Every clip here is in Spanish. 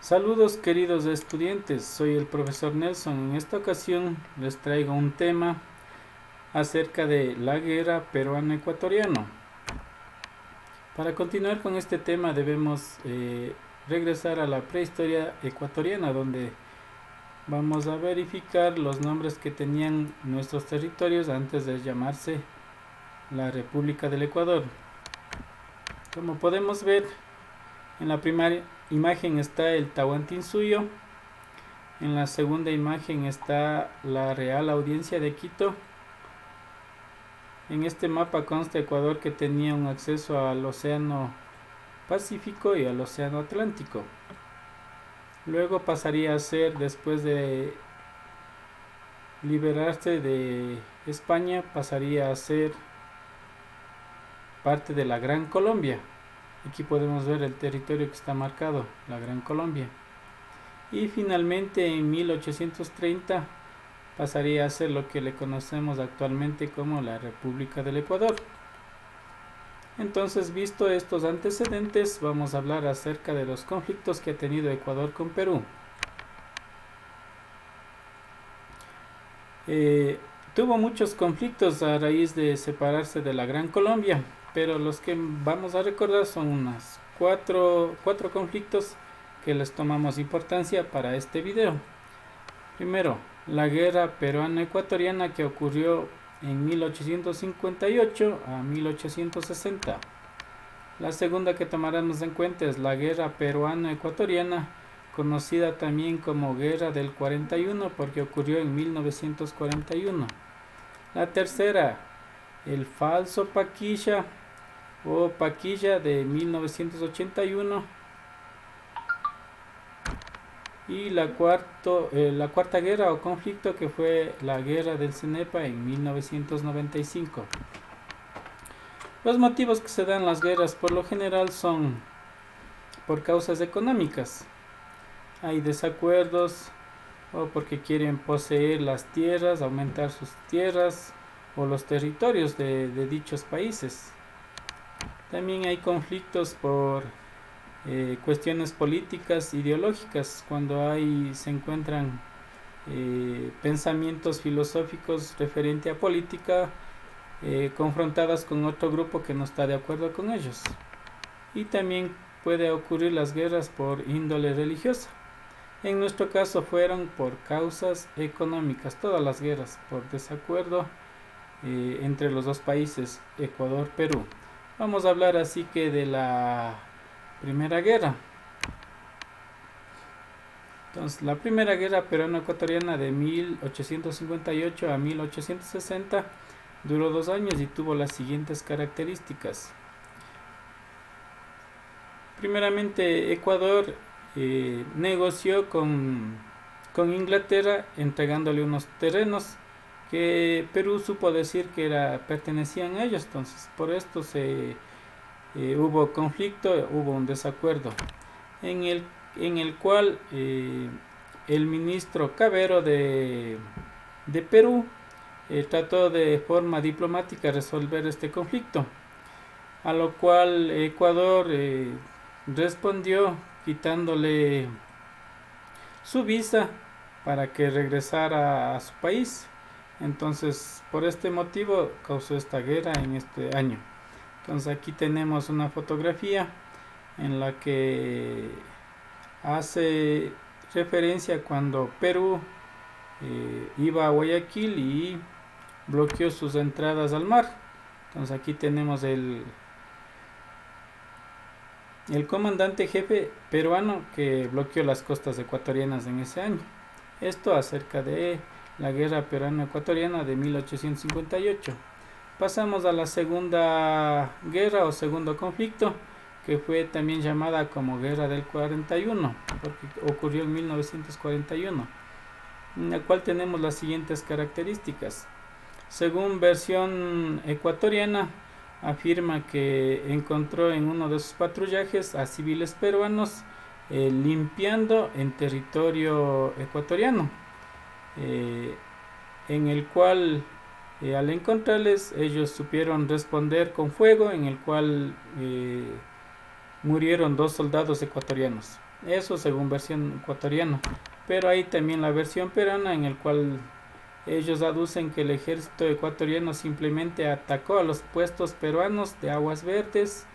Saludos queridos estudiantes, soy el profesor Nelson. En esta ocasión les traigo un tema acerca de la guerra peruano-ecuatoriana. Para continuar con este tema debemos regresar a la prehistoria ecuatoriana, donde vamos a verificar los nombres que tenían nuestros territorios antes de llamarse la República del Ecuador. Como podemos ver, en la primera imagen está el Tahuantinsuyo. En la segunda imagen está la Real Audiencia de Quito. En este mapa consta Ecuador, que tenía un acceso al Océano Pacífico y al Océano Atlántico. Luego pasaría a ser, después de liberarse de España, pasaría a ser parte de la Gran Colombia. Aquí podemos ver el territorio que está marcado, la Gran Colombia. Y finalmente en 1830 pasaría a ser lo que le conocemos actualmente como la República del Ecuador. Entonces, visto estos antecedentes, vamos a hablar acerca de los conflictos que ha tenido Ecuador con Perú. Tuvo muchos conflictos a raíz de separarse de la Gran Colombia, pero los que vamos a recordar son unas cuatro conflictos que les tomamos importancia para este video. Primero, la guerra peruano-ecuatoriana, que ocurrió en 1858 a 1860. La segunda que tomaremos en cuenta es la guerra peruano-ecuatoriana, conocida también como Guerra del 41, porque ocurrió en 1941. La tercera, el falso Paquilla o Paquilla de 1981. Y la cuarta guerra o conflicto, que fue la Guerra del Cenepa en 1995. Los motivos que se dan las guerras por lo general son por causas económicas. Hay desacuerdos o porque quieren poseer las tierras, aumentar sus tierras o los territorios de dichos países. También hay conflictos por cuestiones políticas, ideológicas, cuando se encuentran pensamientos filosóficos referente a política confrontadas con otro grupo que no está de acuerdo con ellos. Y también puede ocurrir las guerras por índole religiosa. En nuestro caso fueron por causas económicas, todas las guerras por desacuerdo entre los dos países, Ecuador-Perú. Vamos a hablar así que de la Primera Guerra. Entonces, la Primera Guerra peruano-ecuatoriana de 1858 a 1860 duró 2 años y tuvo las siguientes características. Primeramente, Ecuador negoció con Inglaterra, entregándole unos terrenos que Perú supo decir que pertenecían a ellos. Entonces, por esto hubo conflicto, hubo un desacuerdo en el cual el ministro Cavero de Perú trató de forma diplomática resolver este conflicto, a lo cual Ecuador respondió quitándole su visa para que regresara a su país. Entonces, por este motivo causó esta guerra en este año. Entonces, aquí tenemos una fotografía en la que hace referencia cuando Perú iba a Guayaquil y bloqueó sus entradas al mar. Entonces, aquí tenemos el comandante jefe peruano que bloqueó las costas ecuatorianas en ese año. Esto acerca de la guerra peruano-ecuatoriana de 1858. Pasamos a la segunda guerra o segundo conflicto, que fue también llamada como Guerra del 41, porque ocurrió en 1941, en la cual tenemos las siguientes características. Según versión ecuatoriana, afirma que encontró en uno de sus patrullajes a civiles peruanos limpiando en territorio ecuatoriano, en el cual al encontrarles ellos supieron responder con fuego, en el cual murieron 2 soldados ecuatorianos. Eso según versión ecuatoriana. Pero hay también la versión peruana en el cual ellos aducen que el ejército ecuatoriano simplemente atacó a los puestos peruanos de Aguas Verdes,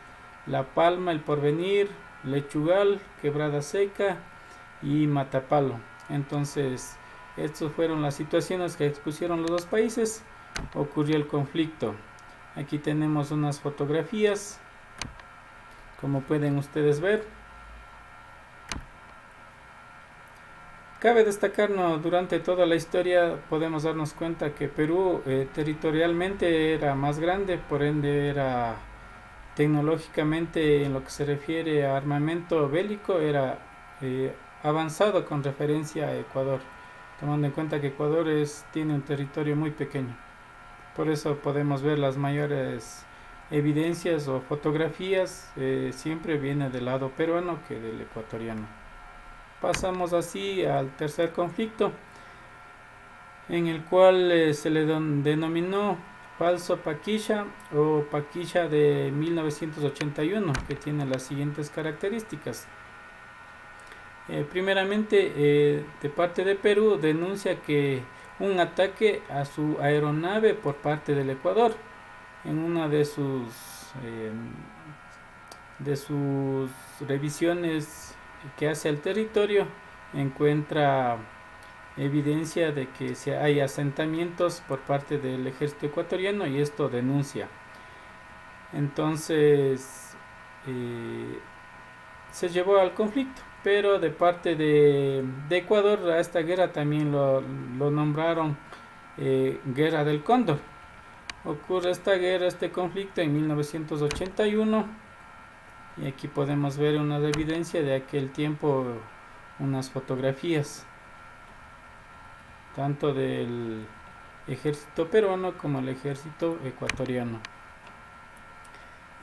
La Palma, El Porvenir, Lechugal, Quebrada Seca y Matapalo. Entonces, estas fueron las situaciones que expusieron los dos países. Ocurrió el conflicto. Aquí tenemos unas fotografías, como pueden ustedes ver. Cabe destacar, ¿no?, durante toda la historia podemos darnos cuenta que Perú territorialmente era más grande, por ende era tecnológicamente, en lo que se refiere a armamento bélico, era avanzado con referencia a Ecuador, tomando en cuenta que Ecuador tiene un territorio muy pequeño. Por eso podemos ver las mayores evidencias o fotografías, siempre viene del lado peruano que del ecuatoriano. Pasamos así al tercer conflicto, en el cual se le denominó Falso Paquisha o Paquisha de 1981, que tiene las siguientes características. Primeramente, de parte de Perú denuncia que un ataque a su aeronave por parte del Ecuador en una de sus revisiones que hace al territorio, encuentra evidencia de que hay asentamientos por parte del ejército ecuatoriano y esto denuncia. Entonces se llevó al conflicto, pero de parte de Ecuador a esta guerra también lo nombraron Guerra del Cóndor. Ocurre esta guerra, este conflicto en 1981 y aquí podemos ver una evidencia de aquel tiempo, unas fotografías tanto del ejército peruano como el ejército ecuatoriano.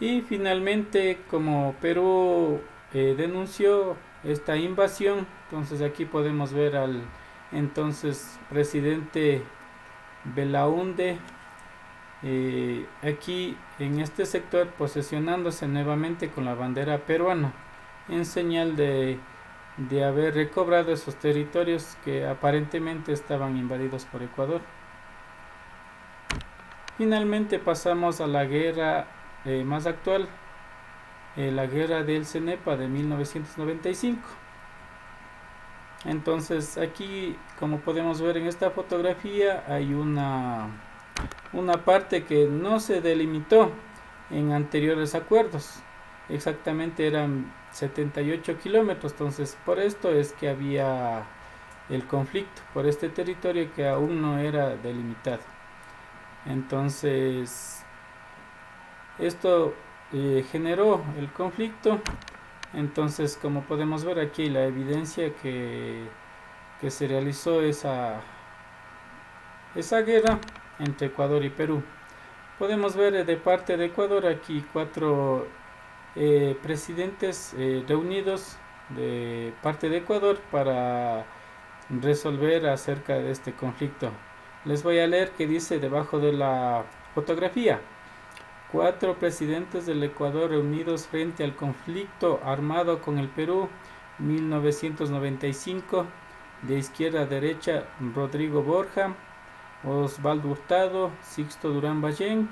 Y finalmente, como Perú denunció esta invasión, entonces aquí podemos ver al entonces presidente Belaúnde aquí en este sector posesionándose nuevamente con la bandera peruana en señal de haber recobrado esos territorios que aparentemente estaban invadidos por Ecuador. Finalmente pasamos a la guerra más actual, la guerra del Cenepa de 1995. Entonces aquí, como podemos ver en esta fotografía, hay una parte que no se delimitó en anteriores acuerdos. Exactamente eran 78 kilómetros. Entonces por esto es que había el conflicto, por este territorio que aún no era delimitado. Entonces esto generó el conflicto. Entonces, como podemos ver aquí, la evidencia que se realizó esa guerra entre Ecuador y Perú. Podemos ver de parte de Ecuador aquí 4 presidentes reunidos de parte de Ecuador para resolver acerca de este conflicto. Les voy a leer que dice debajo de la fotografía: 4 presidentes del Ecuador reunidos frente al conflicto armado con el Perú 1995. De izquierda a derecha, Rodrigo Borja, Osvaldo Hurtado, Sixto Durán Ballén,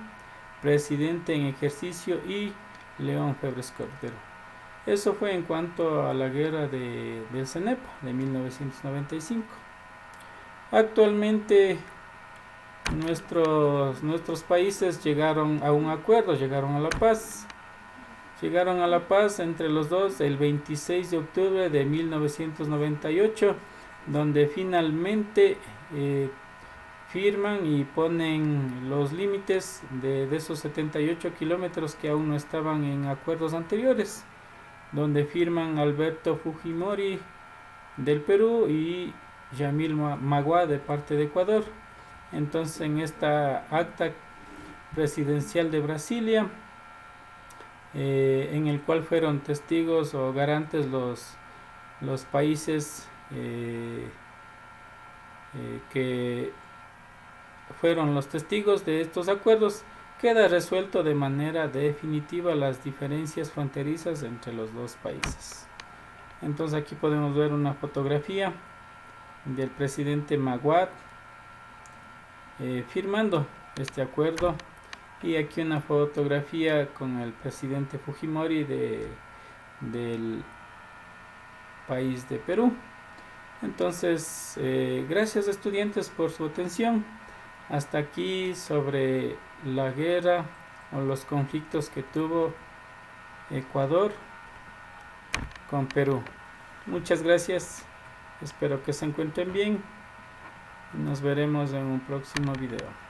presidente en ejercicio, y León Febres Cordero. Eso fue en cuanto a la guerra del Cenepa de 1995. Actualmente nuestros países llegaron a un acuerdo, llegaron a la paz. Llegaron a la paz entre los dos el 26 de octubre de 1998, donde finalmente firman y ponen los límites de esos 78 kilómetros que aún no estaban en acuerdos anteriores, donde firman Alberto Fujimori del Perú y Yamil Maguá de parte de Ecuador. Entonces, en esta acta presidencial de Brasilia, en el cual fueron testigos o garantes los países que fueron los testigos de estos acuerdos, queda resuelto de manera definitiva las diferencias fronterizas entre los dos países. Entonces aquí podemos ver una fotografía del presidente Maguad firmando este acuerdo, y aquí una fotografía con el presidente Fujimori del país de Perú. Entonces, gracias estudiantes por su atención. Hasta aquí sobre la guerra o los conflictos que tuvo Ecuador con Perú. Muchas gracias, espero que se encuentren bien y nos veremos en un próximo video.